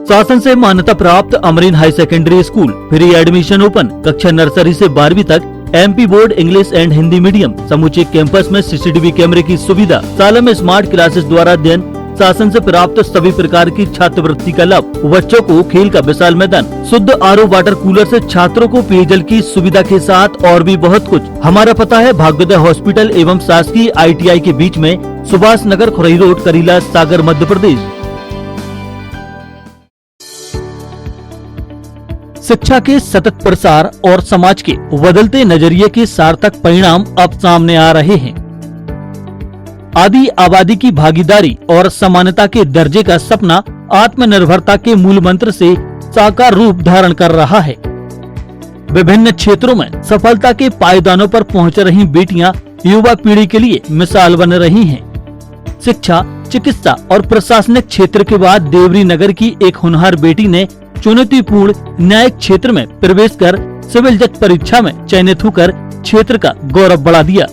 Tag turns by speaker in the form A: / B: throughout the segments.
A: शासन से मान्यता प्राप्त Amreen high secondary school free admission open. कक्षा नर्सरी से 12वीं तक MP board English and Hindi medium. समूचे कैंपस में सीसीटीवी कैमरे की सुविधा। शाला में स्मार्ट क्लासेस द्वारा अध्ययन। शासन से प्राप्त सभी प्रकार की छात्रवृत्ति का लाभ। बच्चों को खेल का विशाल मैदान। शुद्ध आरओ वाटर कूलर से छात्रों को पेयजल की सुविधा के साथ और भी बहुत कुछ। हमारा पता है भाग्योदय हॉस्पिटल एवं शासकीय ITI के बीच में, सुभाष नगर, खुरई रोड, करीला, सागर, मध्य प्रदेश। शिक्षा के सतत प्रसार और समाज के बदलते नजरिए के सार्थक परिणाम अब सामने आ रहे हैं। आदि आबादी की भागीदारी और समानता के दर्जे का सपना आत्मनिर्भरता के मूल मंत्र से साकार रूप धारण कर रहा है। विभिन्न क्षेत्रों में सफलता के पायदानों पर पहुंच रही बेटियां युवा पीढ़ी के लिए मिसाल बन रही हैं। शिक्षा, चिकित्सा और प्रशासनिक क्षेत्र के बाद देवरी नगर की एक होनहार बेटी ने चुनौतीपूर्ण न्यायिक क्षेत्र में प्रवेश कर सिविल जज परीक्षा में चयनित होकर क्षेत्र का गौरव बढ़ा दिया।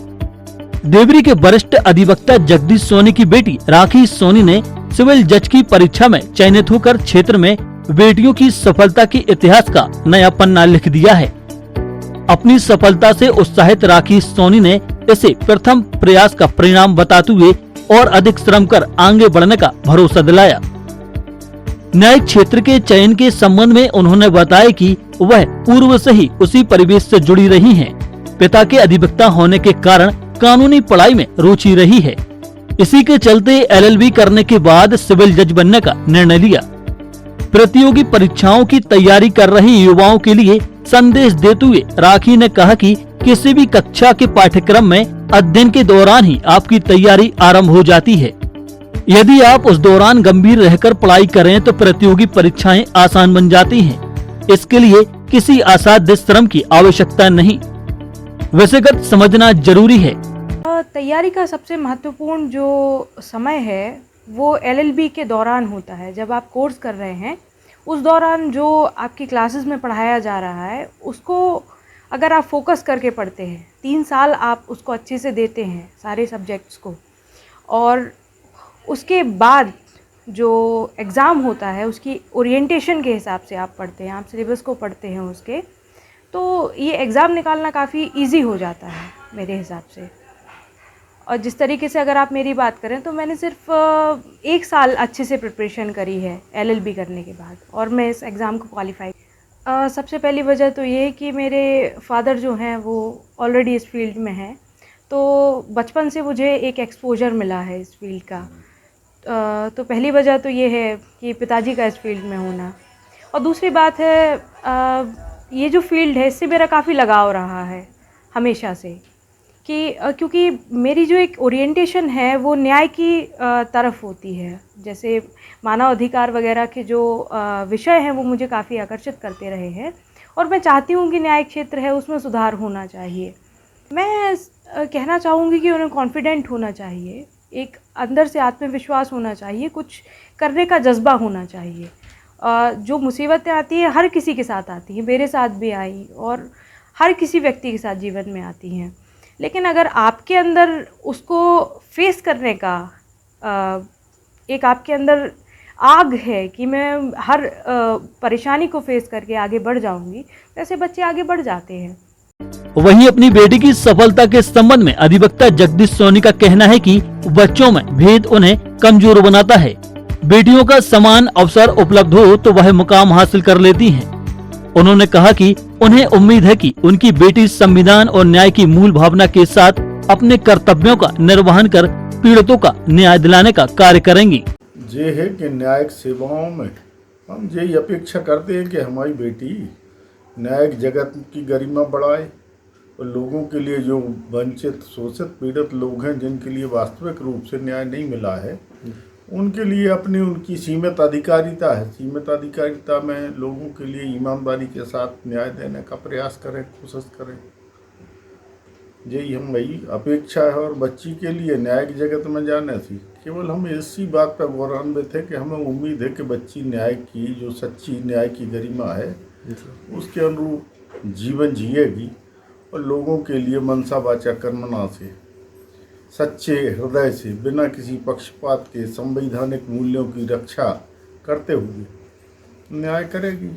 A: देवरी के वरिष्ठ अधिवक्ता जगदीश सोनी की बेटी राखी सोनी ने सिविल जज की परीक्षा में चयनित होकर क्षेत्र में बेटियों की सफलता के इतिहास का नया पन्ना लिख दिया है। अपनी सफलता से उत्साहित राखी सोनी ने इसे प्रथम प्रयास का परिणाम बताते हुए और अधिक श्रम कर आगे बढ़ने का भरोसा दिलाया। न्यायिक क्षेत्र के चयन के संबंध में उन्होंने बताया कि वह पूर्व से ही उसी परिवेश से जुड़ी रही हैं। पिता के अधिवक्ता होने के कारण कानूनी पढ़ाई में रुचि रही है। इसी के चलते LLB करने के बाद सिविल जज बनने का निर्णय लिया। प्रतियोगी परीक्षाओं की तैयारी कर रही युवाओं के लिए संदेश देते हुए राखी ने कहा कि किसी भी कक्षा के पाठ्यक्रम में अध्ययन के दौरान ही आपकी तैयारी आरंभ हो जाती है। यदि आप उस दौरान गंभीर रहकर पढ़ाई करें तो प्रतियोगी परीक्षाएं आसान बन जाती हैं। इसके लिए किसी असाध्य श्रम की आवश्यकता नहीं, विषयगत समझना जरूरी है।
B: तैयारी का सबसे महत्वपूर्ण जो समय है वो LLB के दौरान होता है। जब आप कोर्स कर रहे हैं उस दौरान जो आपकी क्लासेस में पढ़ाया जा रहा है उसको अगर आप फोकस करके पढ़ते हैं, 3 साल आप उसको अच्छे से देते हैं सारे सब्जेक्ट्स को, और उसके बाद जो एग्ज़ाम होता है उसकी ओरिएंटेशन के हिसाब से आप पढ़ते हैं, आप सिलेबस को पढ़ते हैं उसके, तो ये एग्ज़ाम निकालना काफ़ी इजी हो जाता है मेरे हिसाब से। और जिस तरीके से अगर आप मेरी बात करें तो मैंने सिर्फ 1 साल अच्छे से प्रिपरेशन करी है LLB करने के बाद और मैं इस एग्ज़ाम को क्वालिफाई। सबसे पहली वजह तो ये है कि मेरे फादर जो हैं वो ऑलरेडी इस फील्ड में हैं, तो बचपन से मुझे एक एक्सपोजर मिला है इस फील्ड का। तो पहली वजह तो ये है कि पिताजी का इस फील्ड में होना, और दूसरी बात है ये जो फील्ड है इससे मेरा काफ़ी लगाव रहा है हमेशा से, कि क्योंकि मेरी जो एक ओरिएंटेशन है वो न्याय की तरफ होती है। जैसे मानव अधिकार वगैरह के जो विषय हैं वो मुझे काफ़ी आकर्षित करते रहे हैं, और मैं चाहती हूँ कि न्याय क्षेत्र है उसमें सुधार होना चाहिए। मैं कहना चाहूँगी कि उन्हें कॉन्फिडेंट होना चाहिए, एक अंदर से आत्मविश्वास होना चाहिए, कुछ करने का जज्बा होना चाहिए। जो मुसीबतें आती हैं हर किसी के साथ आती हैं, मेरे साथ भी आई और हर किसी व्यक्ति के साथ जीवन में आती हैं, लेकिन अगर आपके अंदर उसको फेस करने का एक आपके अंदर आग है कि मैं हर परेशानी को फेस करके आगे बढ़ जाऊंगी, वैसे बच्चे आगे बढ़ जाते हैं।
A: वहीं अपनी बेटी की सफलता के संबंध में अधिवक्ता जगदीश सोनी का कहना है कि बच्चों में भेद उन्हें कमजोर बनाता है। बेटियों का समान अवसर उपलब्ध हो तो वह मुकाम हासिल कर लेती हैं। उन्होंने कहा कि उन्हें उम्मीद है कि उनकी बेटी संविधान और न्याय की मूल भावना के साथ अपने कर्तव्यों का निर्वहन कर पीड़ितों का न्याय दिलाने का कार्य करेंगी।
C: ये है कि न्यायिक सेवाओं में हम यही अपेक्षा करते हैं कि हमारी बेटी न्यायिक जगत की गरिमा बढ़ाए और लोगों के लिए जो वंचित, शोषित, पीड़ित लोग हैं जिनके लिए वास्तविक रूप से न्याय नहीं मिला है, उनके लिए अपनी उनकी सीमित अधिकारिता है, सीमित अधिकारिता में लोगों के लिए ईमानदारी के साथ न्याय देने का प्रयास करें, कोशिश करें। यही हम वही अपेक्षा है। और बच्ची के लिए न्यायिक जगत में जाने से केवल हम इसी बात पर गौरवान्वित है कि हमें उम्मीद है कि बच्ची न्याय की जो सच्ची न्याय की गरिमा है उसके अनुरूप जीवन जिएगी और लोगों के लिए मनसा वाचा कर्मणा से सच्चे हृदय से बिना किसी पक्षपात के संवैधानिक मूल्यों की रक्षा करते हुए न्याय करेगी।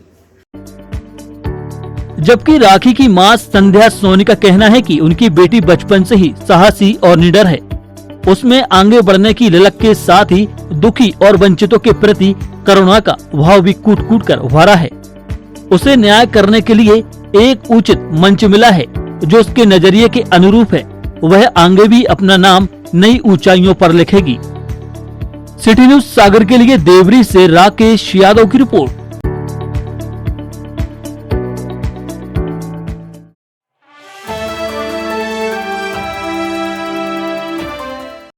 A: जबकि राखी की मां संध्या सोनी का कहना है कि उनकी बेटी बचपन से ही साहसी और निडर है। उसमें आगे बढ़ने की ललक के साथ ही दुखी और वंचितों के प्रति करुणा का भाव भी कूट कूट कर भरा है। उसे न्याय करने के लिए एक उचित मंच मिला है जो उसके नजरिए के अनुरूप है। वह आगे भी अपना नाम नई ऊंचाइयों पर लिखेगी। सिटी न्यूज सागर के लिए देवरी से राकेश यादव की रिपोर्ट।